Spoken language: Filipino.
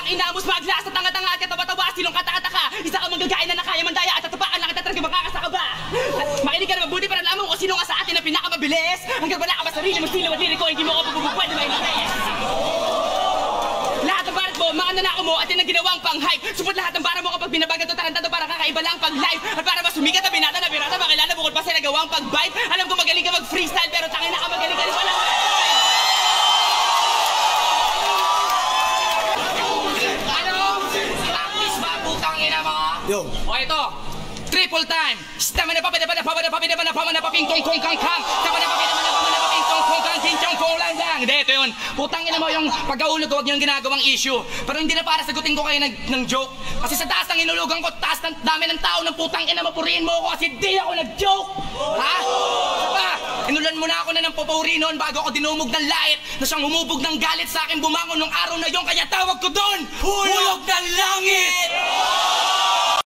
inamos maglas sa tanga-tanga at katawa-tawa, silong kata-kataka. Isa ka manggagain na nakaya mandaya at tatapakan lang kita talaga makakasa ka ba? Makinig ka na mabuti para alam mo kung sino nga sa atin ang pinakamabilis. Hanggang wala ka ba sarili mo sila at liriko, hindi mo ako pwede mainis. Lahat ng barat mo, mga nanako mo at yan ang ginawang pang-hype. Supot lahat ng bara mo kapag binabagan to tarantado para kakaiba lang pag-live. At para mas sumikat na binata na birata, makilala bukod pa sa nagawang pag-vibe. Alam ko magaling ka mag-freestyle pero tangin na ka magaling ka rin wala. Yo. O ito, triple time. Stama na papin kong kong kang kang. Stama na papin kong kong kang sinchong kong lang lang. Hindi, ito yun. Putang ina mo yung pagkahulog ko, huwag yung ginagawang issue. Pero hindi na para sagutin ko kayo ng joke. Kasi sa taas ng inulugan ko, taas ng dami ng tao ng putang ina mo, purihin mo ako kasi di ako nag-joke. Ha? Diba? Inulan mo na ako na ng papuri noon bago ako dinumog ng lait na siyang humubog ng galit sa akin bumangon nung araw na yon kaya tawag ko doon hulog ng langit!